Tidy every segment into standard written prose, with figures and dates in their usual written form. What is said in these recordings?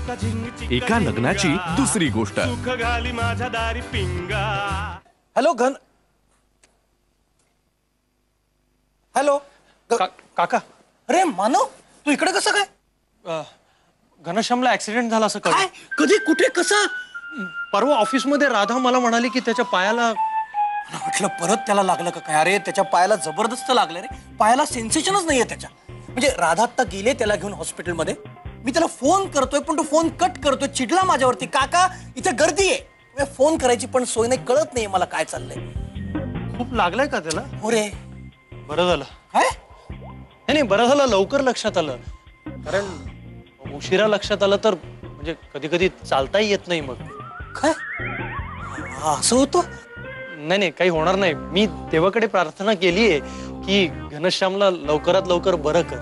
एका लग्नाची दुसरी गोष्ट. हॅलो हॅलो काका. अरे मानव, तू इकडे कसं काय? घनश्यामला ऍक्सिडेंट झाला असं काय? कधी? कुठे? कसं? परवा ऑफिस मध्ये राधा मला म्हणाली की त्याच्या पायाला. म्हटलं परत त्याला लागलं का काय? अरे त्याच्या पायाला जबरदस्त लागलं रे. पायाला सेन्सेशनच नाहीये त्याच्या. म्हणजे राधा आता गेले त्याला घेऊन हॉस्पिटलमध्ये. मी त्याला फोन करतोय पण तो फोन कट करतोय. चिडला माझ्यावरती. काका इथे गर्दी आहे, फोन करायची पण सोय नाही. कळत नाहीये मला काय चाललंय. खूप लागलंय का त्याला? हो रे. बरं झालं. काय? नाही बरं झालं लवकर लक्षात आलं. कारण उशिरा लक्षात आलं तर म्हणजे कधी कधी चालताही येत नाही. मग काय असं होतं? नाही काही होणार नाही. मी देवाकडे प्रार्थना केलीये की घनश्यामला लवकरात लवकर बरं कर.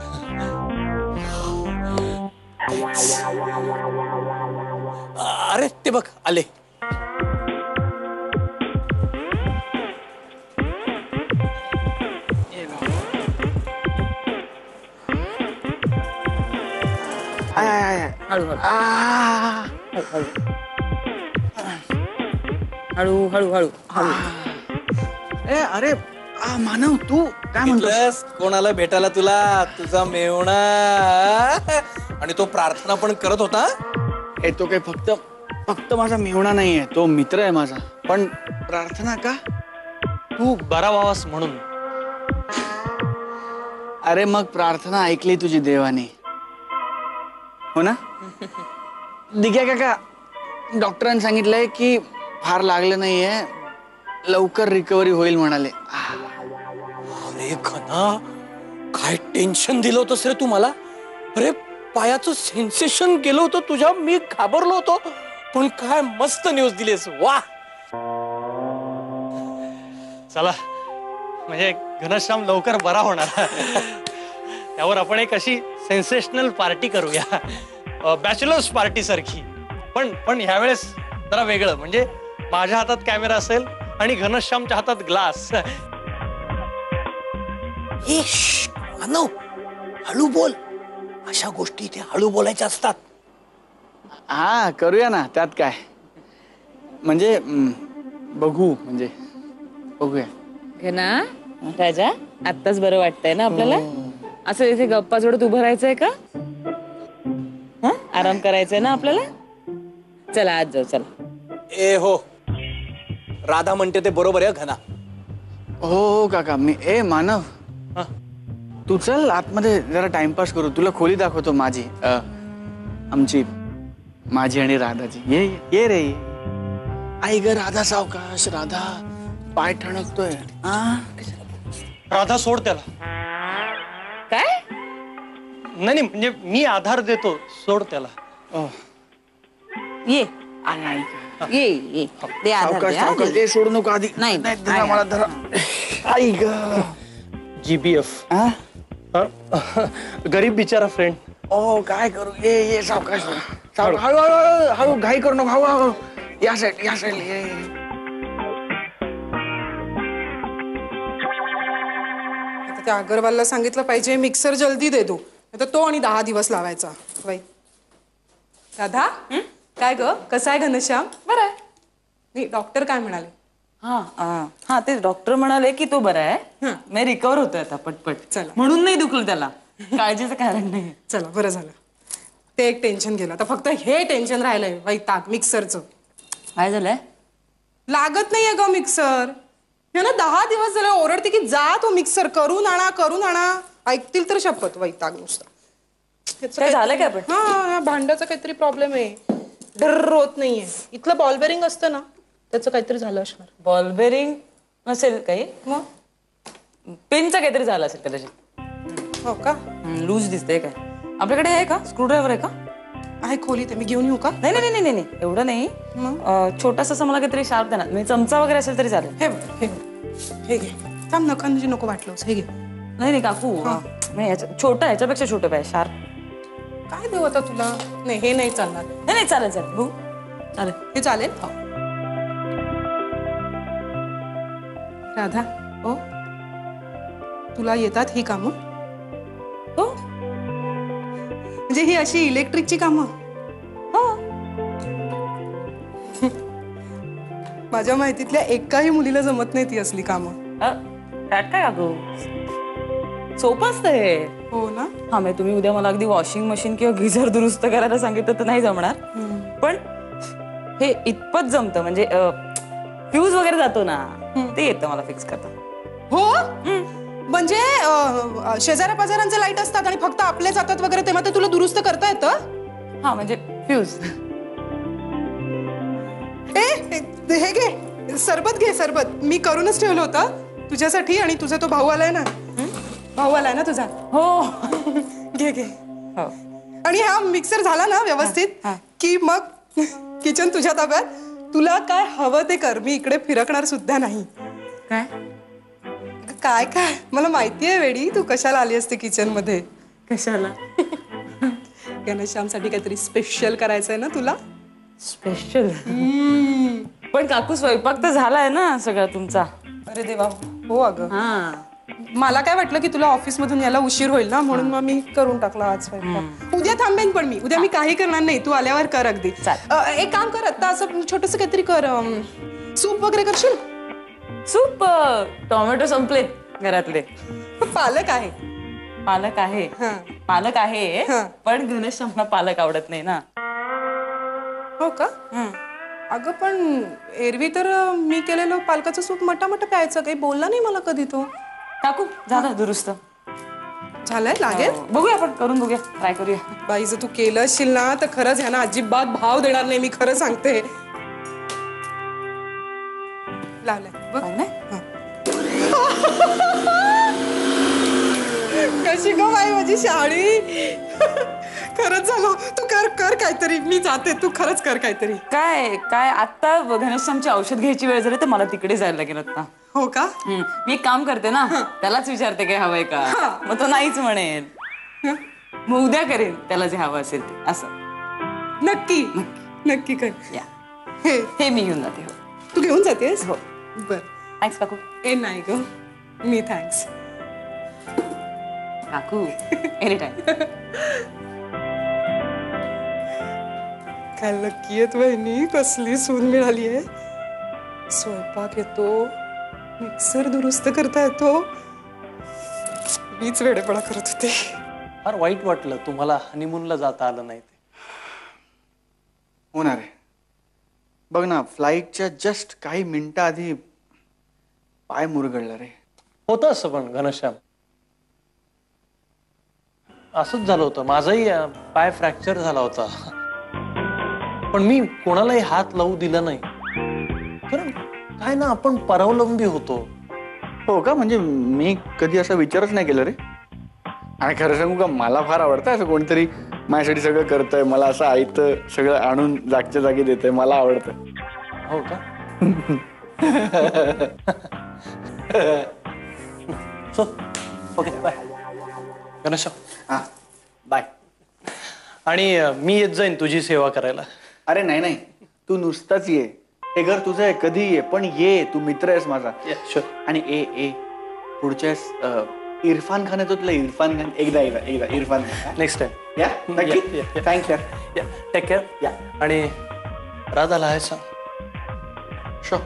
अरे ते बघ आले. हळू हळू हळू हळू. अरे मानव, तू काय म्हणतोस? कोणाला भेटायला तुला? तुझा मेवणा. आणि तो प्रार्थना पण करत होता. तो काही फक्त माझा मेवणा नाहीये, तो मित्र आहे माझा. पण प्रार्थना का? तू बरा व्हावास म्हणून. अरे मग प्रार्थना ऐकली तुझी देवाने, हो ना? दिग्या काका, डॉक्टरांनी सांगितलंय की फार लागलं नाहीये, लवकर रिकव्हरी होईल म्हणाले. अरे घना, काय टेन्शन दिलं होतंस रे तू मला. अरे पायाचं सेन्सेशन गेलं होतं तुझ्या. मी घाबरलो होतो. पण काय मस्त न्यूज दिलीस. वा. चला म्हणजे घनश्याम लवकर बरा होणार. त्यावर आपण एक अशी सेन्सेशनल पार्टी करूया, बॅचलर्स पार्टी सारखी. पण ह्यावेळेस जरा वेगळं. म्हणजे माझ्या हातात कॅमेरा असेल आणि घनश्यामच्या हातात ग्लास. मानव, हळू बोल. अशा गोष्टी इथे हळू बोलायच्या असतात. हा करूया ना, त्यात काय. म्हणजे बघूया. घना राजा, आत्ताच बरं वाटतंय ना आपल्याला? असं इथे गप्पा जोडत उभं राहायचंय का? आराम करायचंय ना आपल्याला? चला आज जाऊ. चला. हो, राधा म्हणते ते बरोबर आहे घना. हो काका. मानव, तू चल आतमध्ये जरा टाइमपास करू. तुला खोली दाखवतो माझी आणि राधाची. ये रे. आई ग राधा, सावकाश. राधा पाय ठणकतोय. राधा सोड त्याला. काय? नाही म्हणजे मी आधार देतो, सोड त्याला. ये ये दे आधार दे. ते सोडू नको आधी. नाही मला धरा. आई ग. GBF. गरीब बिचारा फ्रेंड. काय करू? ये सावकाश. हळू घाई करू नको. हळू. या साईड ये. त्या अगरवालला सांगितलं पाहिजे मिक्सर जल्दी दे दो, नाही तर तो आणि 10 दिवस लावायचा. बाई राधा, काय ग, कसा आहे घनश्याम? बरं आहे. नाही, डॉक्टर काय म्हणाले? हा ते डॉक्टर म्हणाले की तो बरा आहे, मी रिकवर होतोय आता पटपट. चला, म्हणून नाही दुखलं त्याला, काळजीचं कारण नाही. चला बरं झालं, ते एक टेन्शन गेलं. आता फक्त हे टेन्शन राहिलंय वैताग मिक्सरचं. काय झालंय? लागत नाहीये ग मिक्सर. ना 10 दिवस झाले ओरडते की जा तो मिक्सर करून आणा. ऐकतील तर शपथ. वैताग नुसता. काय झालं काय? पण हा, भांड्याचा काहीतरी प्रॉब्लेम आहे. डर होत नाहीये. इथलं बॉल बेरिंग असतं ना, त्याचं काहीतरी झालं असणार. बॉल बेरिंग नसेल काही, मग पिनचं काहीतरी झालं असेल कदाचित. हो का? लूज दिसतंय काय? आपल्याकडे आहे का स्क्रूड्रायव्हर? आहे का? आहे खोलीत, मी घेऊन येऊ का? नाही एवढं नाही. छोटासा असं मला काहीतरी शार्प देणार, म्हणजे चमचा वगैरे असेल तरी चालेल. हे घे. थांब, नखांची नको वाटलंस. हे घे. नाही काकू, नाही छोटं, ह्याच्यापेक्षा छोटं पाहिजे, शार्प. काय देऊ आता तुला? नाही, हे नाही चालणार. नाही चालेल भाऊ, चालेल. हे चालेल. राधा, हो, तुला येतात ही कामं? हो, म्हणजे ही अशी इलेक्ट्रिकची कामं? हो, माझ्या माहितीतल्या एकाही मुलीला जमत नाही ती असली कामं. त्यात काय अगं सोपं असतं हे. हो ना. हा म्हणजे तुम्ही उद्या मला अगदी वॉशिंग मशीन किंवा गिझर दुरुस्त करायला सांगितलं तर नाही जमणार, पण हे इतपत जमतं. म्हणजे फ्यूज वगैरे जातो ना, ते येतं मला फिक्स करता. हो म्हणजे शेजाऱ्या पाजारांचे लाईट असतात आणि फक्त आपले जातात वगैरे, तेव्हा ते तुला दुरुस्त करता येतं. हा म्हणजे फ्यूज. हे घे सरबत, घे सरबत. मी करूनच ठेवलं होतं तुझ्यासाठी. आणि तुझा तो भाऊ आलाय ना, भाऊ आलाय ना तुझा. हो घे घे. हो. आणि हा मिक्सर झाला ना व्यवस्थित की मग किचन तुझ्या ताब्यात. तुला काय हवं ते कर, मी इकडे फिरकणार सुद्धा नाही. काय काय काय मला माहितीये वेडी, तू कशाला आली असते किचन मध्ये. कशाला? घनश्यामसाठी काहीतरी स्पेशल करायचंय ना तुला. स्पेशल? पण काकू स्वयंपाक तर झालाय ना सगळा तुमचा. अरे देवा. हो अगं. हा मला काय वाटलं की तुला ऑफिस मधून यायला उशीर होईल ना, म्हणून मग मी करून टाकला आज स्वयंपाक. उद्या थांबेन पण मी. उद्या मी काही करणार नाही, तू आल्यावर कर अगदी. एक काम कर, आता असं छोटस काहीतरी कर. सूप वगैरे करशील? सूप? टोमॅटो संपलेत घरातले. पालक आहे. पालक आहे? पालक आहे, पण घनश्यामला पालक आवडत नाही ना. हो का? अगं पण एरवी तर मी केलेलं पालकाचं सूप मटामटा प्यायचं, काही बोलला नाही मला कधी तो. काकू झालं दुरुस्त? झालंय? लागेल बघूया, आपण करून बघूया, ट्राय करूया. बाई जर तू केलं असशील ना तर खरंच ह्या ना अजिबात भाव देणार नाही, मी खरं सांगते. लावलंय बघ. कशी ग बाई माझी शाळी. खरंच झालं. तू कर कर काहीतरी, मी जाते, तू खरंच कर काहीतरी. काय काय आता घनश्यामची औषध घ्यायची वेळ झाली तर मला तिकडे जायला लागेल आता. हो का? मी एक काम करते ना, त्यालाच विचारते काय हवंय का, मग तो नाहीच म्हणेल. मग उद्या करेन त्याला जे हवं असेल ते. असं नक्की नक्की कर. या हे मी घेऊन जाते. हो तू घेऊन जातेस? हो. बर. थँक्स काकू. ए नाही ग, मी थँक्स. काकू एनी टाइम. काय लकी आहेत वहिनी, कसली सून मिळाली आहे. स्वयंपाक येतो, मिक्सर दुरुस्त करता येतो. मीच वेडेपणा करत होते. फार वाईट वाटलं तुम्हाला हनीमूनला जाता आलं नाही ते. होणार आहे. बघ ना, फ्लाईटच्या जस्ट काही मिनिटं आधी पाय मुरगळला रे. होतं असं पण घनश्याम, असंच झालं होतं. माझाही पाय फ्रॅक्चर झाला होता, पण मी कोणालाही हात लावू दिला नाही. कारण काय ना, आपण परावलंबी होतो. हो का? म्हणजे मी कधी असा विचारच नाही केला रे. आणि खरं सांगू का, मला फार आवडतं असं कोणतरी माझ्यासाठी सगळं करतंय, मला असं आयतं सगळं आणून जागच्या जागी देतंय, मला आवडतं. हो का? Okay bye Ghanshyam. हा बाय. आणि मी येत जाईन तुझी सेवा करायला. अरे नाही नाही, तू नुसताच ये. हे घर तुझं आहे, कधी ये, पण ये. तू मित्र आहेस माझा. आणि ए पुढच्या इरफान खान येतो तुला. इरफान खान एकदा इरफान खान नेक्स्ट टाइम. या नक्की. थँक्स यार. Take care. या. आणि राधाला आहे सांग. शो.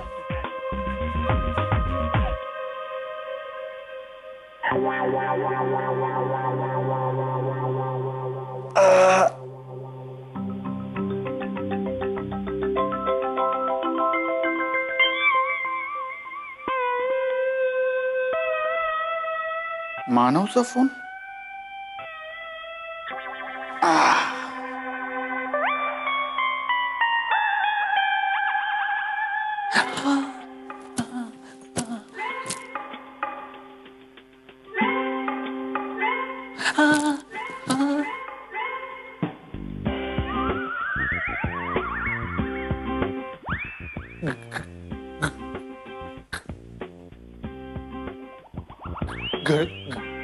मानवचा फोन.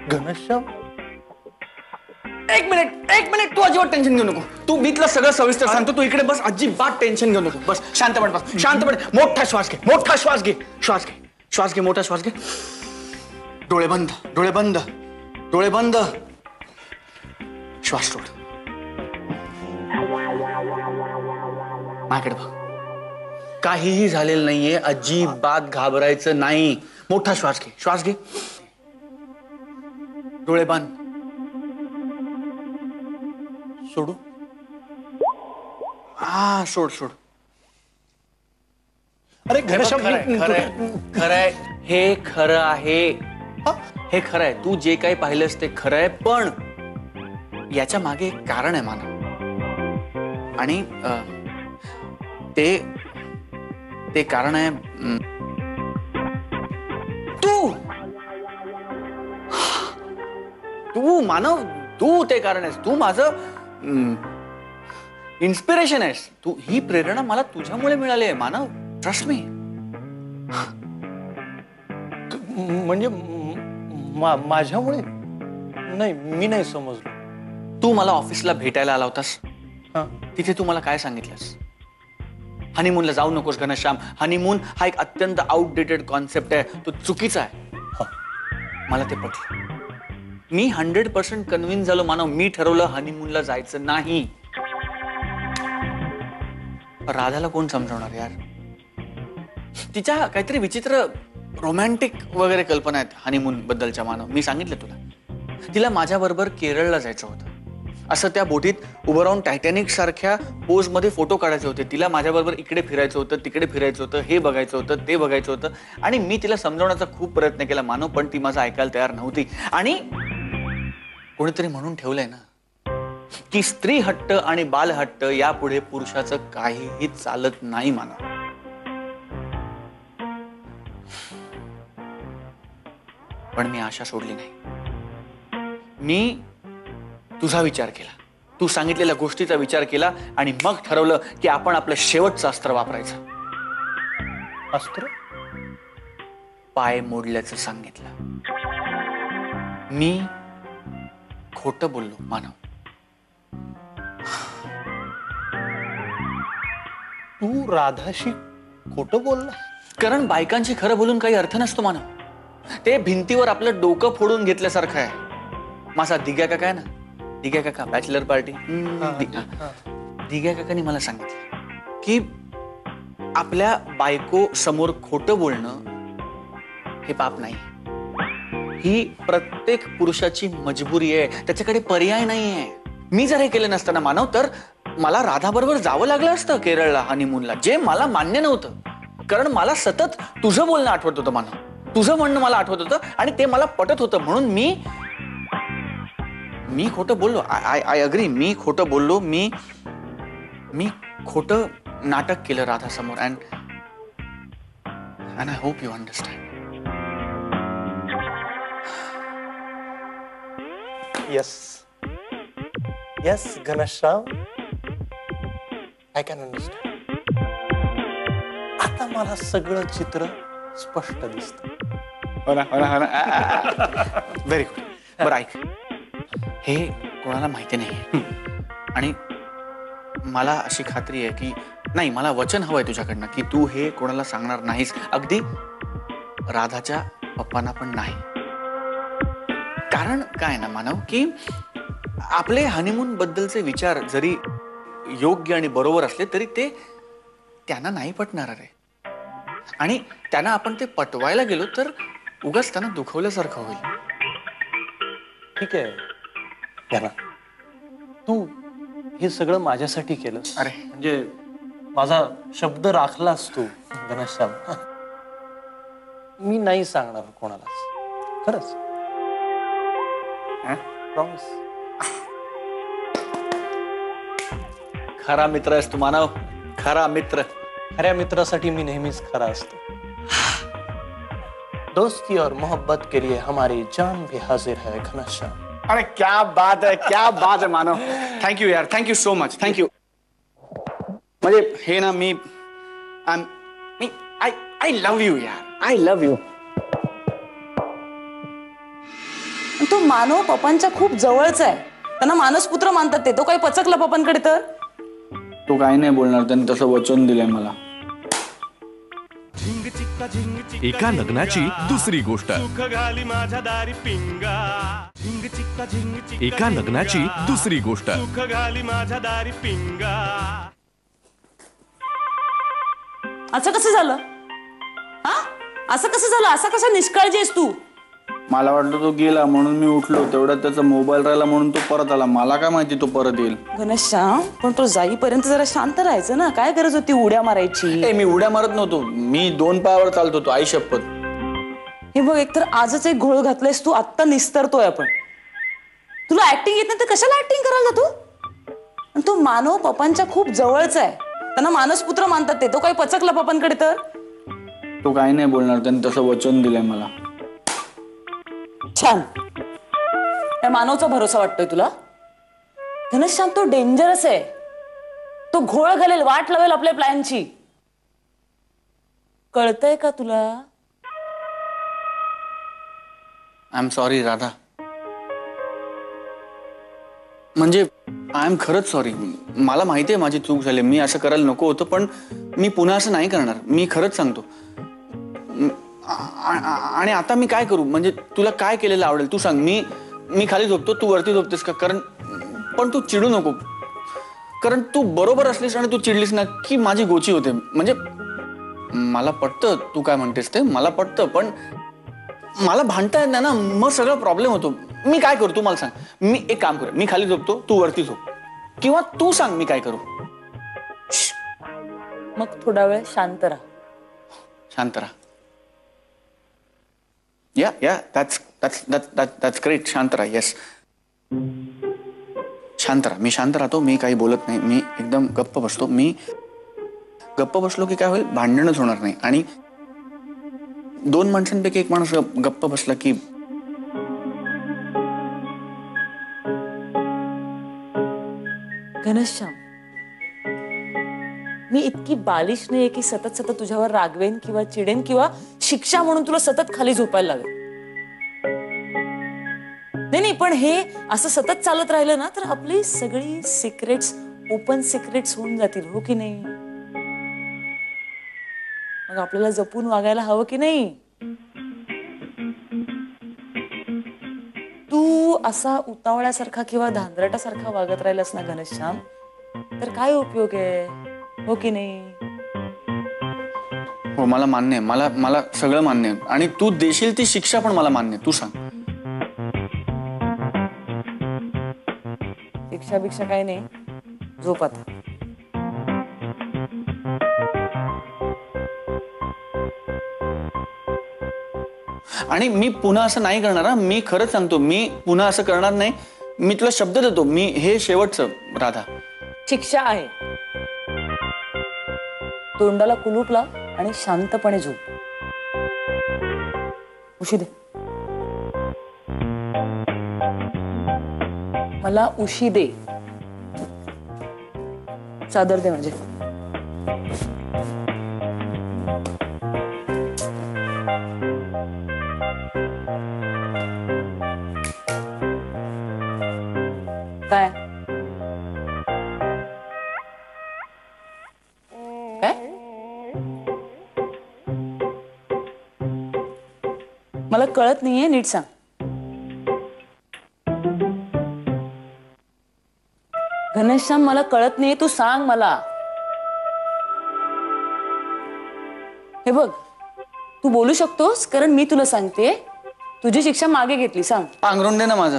घनश्याम, एक मिनिट तू अजिबात टेन्शन घेऊ नको. तू मी तुला सगळं सविस्तर सांगतो, तू इकडे बस. अजिबात टेन्शन घेऊ नको. बस शांतपणे बस. शांतपणे मोठा श्वास घे. मोठा श्वास घे. श्वास घे. मोठा श्वास घे. डोळे बंद. श्वास सोड. माझ्याकडे बघ. काहीही झालेलं नाहीये, अजिबात घाबरायचं नाही. मोठा श्वास घे, श्वास घे. डोळे बांध. सोडू? हा, सोड सोड. अरे घनश्याम, खरंय, हे खरं आहे. हे खरं आहे. तू जे काही पाहिलंस ते खरं आहे, पण याच्या मागे एक कारण आहे मानव. आणि ते कारण आहे तू मानव. तू ते कारण आहेस. तू माझं इन्स्पिरेशन आहेस. तू ही प्रेरणा मला तुझ्यामुळे मिळाली आहे मानव. Trust me. म्हणजे माझ्यामुळे? नाही, मी नाही समजलो. तू मला ऑफिसला भेटायला आला होतास. हा. तिथे तू मला काय सांगितलंस? हनीमूनला जाऊ नकोस घनश्याम. हनीमून हा एक अत्यंत आउटडेटेड कॉन्सेप्ट आहे. तो चुकीचा आहे. मला ते पटलं. मी 100% कन्व्हिन्स झालो मानव. मी ठरवलं हनीमूनला जायचं नाही. राधाला कोण समजवणार यार? तिच्या काहीतरी विचित्र रोमॅन्टिक वगैरे कल्पना आहेत हनीमून बद्दलच्या मानव. मी सांगितलं तुला. तिला माझ्या बरोबर केरळला जायचं होतं. असं त्या बोटीत उभं राहून टायटॅनिक सारख्या पोज मध्ये फोटो काढायचे होते. तिला माझ्या बरोबर इकडे फिरायचं होतं, तिकडे फिरायचं होतं, हे बघायचं होतं, ते बघायचं होतं. आणि मी तिला समजवण्याचा खूप प्रयत्न केला मानव, पण ती माझं ऐकायला तयार नव्हती. आणि कोणीतरी म्हणून ठेवलंय ना की स्त्री हट्ट आणि बालहट्ट यापुढे पुरुषाचं काहीही चालत नाही मानव. पण मी आशा सोडली नाही. मी तुझा विचार केला. तू सांगितलेल्या गोष्टीचा विचार केला आणि मग ठरवलं की आपण आपलं शेवटचं अस्त्र वापरायचं. अस्त्र? पाय मोडल्याचं सांगितलं. मी खोटं बोललो मानव. तू राधाशी खोटं बोलला? कारण बायकांशी खरं बोलून काही अर्थ नसतो मानव. ते भिंतीवर आपलं डोकं फोडून घेतल्यासारखं आहे. माझा दिग्या काका आहे ना, दिग्या काका, बॅचलर पार्टी. दिग्या काकांनी मला सांगितलं की आपल्या बायको समोर खोटं बोलणं हे पाप नाही. ही प्रत्येक पुरुषाची मजबुरी आहे. त्याच्याकडे पर्याय नाहीये. मी जर हे केलं नसतं ना मानव, तर मला राधा बरोबर जावं लागलं असतं केरळला हनीमूनला, जे मला मान्य नव्हतं. कारण मला सतत तुझं बोलणं आठवत होतं मानव. तुझं म्हणणं मला आठवत होतं आणि ते मला पटत होतं. म्हणून मी खोटं बोललो. I agree. मी खोटं बोललो. मी खोटं नाटक केलं राधा समोर. And I hope you understand. Yes Ghanshyam, I can understand. आता मला सगळं चित्र स्पष्ट दिसतं. हो ना. Very good. बरं ऐक, हे कोणाला माहिती नाही. आणि मला अशी खात्री आहे की नाही, मला वचन हवंय तुझ्याकडनं की तू हे कोणाला सांगणार नाहीस. अगदी राधाच्या पप्पांना पण नाही. कारण काय ना मानव, की आपले हनीमून बद्दलचे विचार जरी योग्य आणि बरोबर असले तरी ते त्यांना नाही पटणार आहे. आणि त्यांना आपण ते पटवायला गेलो तर उगाच त्यांना दुखवल्यासारखं होईल. ठीक आहे याला, तू हे सगळं माझ्यासाठी केलं. अरे म्हणजे माझा शब्द राखलास तू घनश्याम. मी नाही सांगणार कोणालाच. खरंच प्रॉमिस. खरा मित्र आहेस तू मानव. खरा मित्र. खऱ्या मित्रासाठी मी नेहमीच खरा असतो. दोस्ती और मोहब्बत के लिए हमारी जान भी हाजिर है घनश्याम. अरे क्या बात है मानव. थँक्यू यार, थँक्यू सो मच. थँक्यू. म्हणजे हे ना मी आय लव्ह यू यार. I love you. तो मानव पप्पांच्या खूप जवळचा आहे. त्यांना मानसपुत्र मानतात ते. तो काही पचकला पप्पांकडे तर? तो काही नाही बोलणार. त्यांनी तसं वचन दिलंय मला. एका लग्नाची दुसरी गोष्ट. एका लग्नाची दुसरी गोष्ट. असं कसं झालं? हा, असं कसं झालं? असा कसा निष्काळजी आहेस तू? मला वाटलं तो गेला म्हणून मी उठलो, तेवढ्यात त्याचा मोबाईल राहिला म्हणून तो परत आला. मला काय माहिती तो परत येईल. घनश्याम, पण तो जाईपर्यंत जरा शांत राहायचं ना. काय गरज होती उड्या मारायची? मी उड्या मारत नव्हतो, मी 2 पायावर चालतो होतो. आई शपथ. हे बघ, एकतर आजच एक घोळ घातलायस तू. आत्ता निस्तरतोय आपण. तुला ऍक्टिंग येत नाही तर कशाला ऍक्टिंग करायला तू? आणि तो मानव पप्पांच्या खूप जवळचा आहे. त्यांना मानसपुत्र मानतात ते. तो काही पचकला पप्पांकडे तर? तो काही नाही बोलणार, त्यांनी तसं वचन दिलंय मला. छान. त्या मानवचा भरोसा वाटतोय तुला? घनश्याम, तो डेंजरस आहे. तो घोळ घालेल, वाट लावेल आपल्या प्लॅनची. कळतंय का तुला? I am sorry Radha. म्हणजे आय एम खरंच सॉरी. मला माहिती आहे माझी चूक झाली, मी असं करायला नको होतं, पण मी पुन्हा असं नाही करणार. मी खरंच सांगतो. आणि आता मी काय करू? म्हणजे तुला काय केलेलं आवडेल तू सांग. मी खाली झोपतो, तू वरती झोपतेस का? पण तू चिडू नको, कारण तू बरोबर असलीस आणि तू चिडलीस ना की माझी गोची होते. म्हणजे मला पटतं तू काय म्हणतेस ते, मला पटतं, पण मला भांडता येत नाही ना, मग सगळा प्रॉब्लेम होतो. मी काय करू तू मला सांग. मी एक काम करू, मी खाली झोपतो, तू वरती झोप, किंवा तू सांग मी काय करू. मग थोडा वेळ शांत राहा. शांत राहा. या that's great. शांत राहा. येस, शांत राहा. मी शांत राहतो, मी काही बोलत नाही, मी एकदम गप्प बसतो. मी गप्प बसलो की काय होईल, भांडणच होणार नाही. आणि 2 माणसांपैकी एक माणूस गप्प बसला की घनश्याम, मी इतकी बालिश नाहीये की सतत तुझ्यावर रागवेन किंवा चिडेन किंवा शिक्षा म्हणून तुला सतत खाली झोपायला लावेल. नाही, पण हे असं सतत चालत राहिलं ना तर आपली सगळी सिक्रेट्स ओपन सिक्रेट्स होऊन जातील, हो की नाही? मग आपल्याला जपून वागायला हवं की नाही? तू असा उतावळ्यासारखा किंवा धांदरटासारखा वागत राहिलास ना घनश्याम, तर काय उपयोग आहे, हो की नाही? हो, मला मान्य आहे. मला सगळं मान्य आहे. आणि तू देशील ती शिक्षा पण मला मान्य आहे. तू सांग. शिक्षा काही नाही, झोप आता. आणि मी पुन्हा असं नाही करणार. मी खरंच सांगतो, मी पुन्हा असं करणार नाही. मी तुला शब्द देतो, मी हे शेवटचं. राधा, शिक्षा आहे. तोंडाला कुलूप लाव आणि शांतपणे झोप. उशी दे मला, उशी दे. चादर दे म्हणजे. काय काय मला कळत नाहीये, नीट सांग. घनश्याम, मला कळत नाहीये, तू सांग मला. हे बघ, तू बोलू शकतोस कारण मी तुला सांगते. तुझी शिक्षा मागे घेतली. सांग. पांघरून दे ना माझं.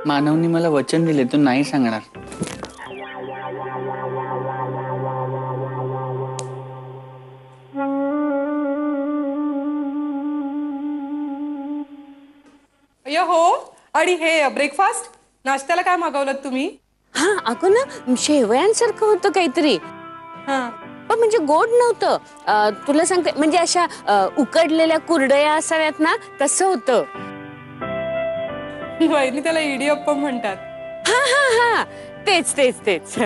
मानवनी मला वचन दिले, तू नाही सांगणार. हो. आणि हे ब्रेकफास्ट नाश्त्याला काय मागवलं तुम्ही? हा, अगं ना शेवयांसारखं होतं काहीतरी. हा, पण म्हणजे गोड नव्हतं. तुला सांगते, म्हणजे अशा उकडलेल्या कुरडया असाव्यात ना, तसं होतं. वहिनी त्याला इडियप्पम म्हणतात. हा हा हा, तेच तेच तेच.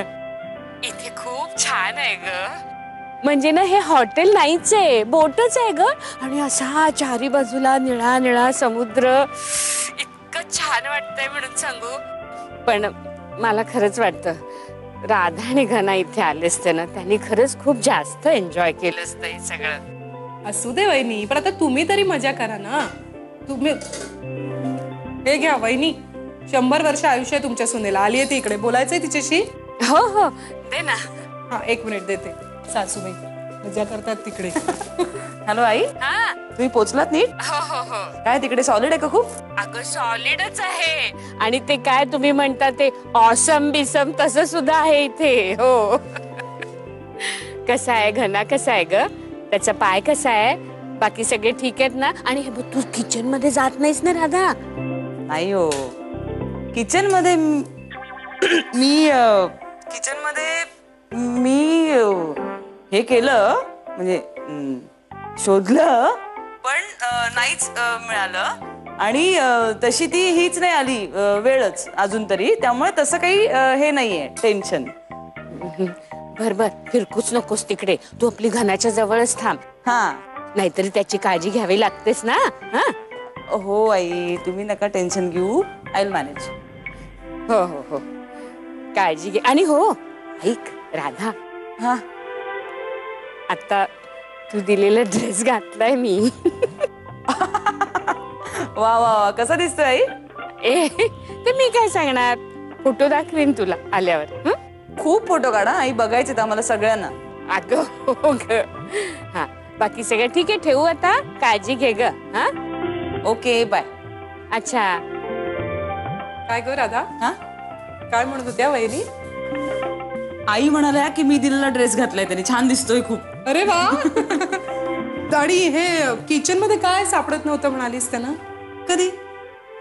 इथे खूप छान आहे ग. म्हणजे ना हे हॉटेल नाहीच आहे, बोटच आहे ग. आणि असा चारी बाजूला निळा निळा समुद्र, इतकं छान वाटतंय म्हणून सांगू. पण मला खरंच वाटतं राधा आणि घना इथे आले असते ना, त्यांनी खरंच खूप जास्त एन्जॉय केलं असतं हे सगळं. असू दे वहिनी, पण आता तुम्ही तरी मजा करा ना. तुम्ही हे घ्या वहिनी, 100 वर्ष आयुष्य आहे तुमच्या सुनेला. आली आहे ती इकडे, बोलायचंय तिच्याशी. हो हो दे ना. हा 1 मिनिट देते. सासूबाई मजा करतात तिकडे. हॅलो आई, हा तुम्ही पोचलात नीट? हो हो हो. काय तिकडे सॉलिड आहे का खूप? अगं सॉलिडच आहे. आणि ते काय तुम्ही म्हणता ते ऑसम बिसम तसं सुद्धा आहे इथे. हो. कसा आहे घना, कसा आहे ग? त्याचा पाय कसा आहे? बाकी सगळे ठीक आहेत ना? आणि हे बघ, तू किचन मध्ये जात नाहीस ना राधा? नाही हो, किचन मध्ये मी हे केलं, म्हणजे शोधलं पण नाहीच मिळालं. आणि तशी ती हीच नाही आली वेळच अजून तरी, त्यामुळे तसं काही हे नाहीये टेन्शन. बर बर, फिरकूच नकोस तिकडे. तू आपली घनाच्या जवळच थांब. हा नाहीतरी त्याची काळजी घ्यावी लागतेस ना. हा हो आई, तुम्ही नका टेन्शन घेऊ, आय विल मॅनेज. हो हो हो, काळजी घे. आणि हो ऐक राधा, हा आता तू दिलेला ड्रेस घातलाय मी. वा वा, कसा दिसतोय आई? ए ते मी काय सांगणार, फोटो दाखवीन तुला आल्यावर. हं? खूप फोटो काढा आई, बघायचे आम्हाला सगळ्यांना. अगं हो ग. हा बाकी सगळं ठीक आहे, ठेवू आता. काळजी घे ग. हा ओके बाय. अच्छा. काय ग राधा, हा काय म्हणत होत्या वहिनी? आई म्हणाल्या की मी दिलेला ड्रेस घातलाय त्याने, छान दिसतोय खूप. अरे वा. आणि हे किचन मध्ये काय सापडत नव्हतं म्हणालीस त्यानं? कधी?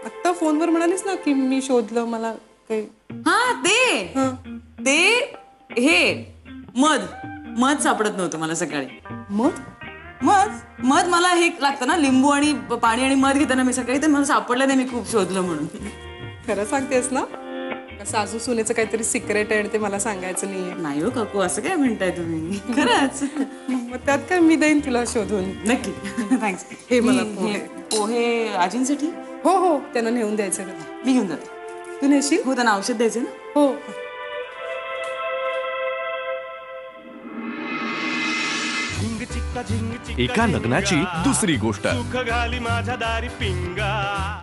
आत्ता फोनवर म्हणालीस ना की मी शोधलं, मला काही. हा ते हे मध सापडत नव्हतं मला सकाळी. मध मला हे लागतं ना, लिंबू आणि पाणी आणि मध घेताना मी सकाळी, तर मला सापडलं नाही, मी खूप शोधलं म्हणून. खरं सांगतेस ना? सासू सुनेचं काहीतरी सिक्रेट आहे ते मला सांगायचं नाहीये. नाही हो काकू, असं काय म्हणताय तुम्ही? खरंच. मग त्यात काय, मी देईन तुला शोधून. नक्की. थँक्स. हे मला पोहे आजींसाठी? हो हो, त्यांना नेऊन द्यायचं का? मी घेऊन जाते. तू नेशील? हो, त्यांना औषध द्यायचं ना. हो. एका लग्नाची दुसरी गोष्ट. सुख घाली माझ्या दारी पिंगा.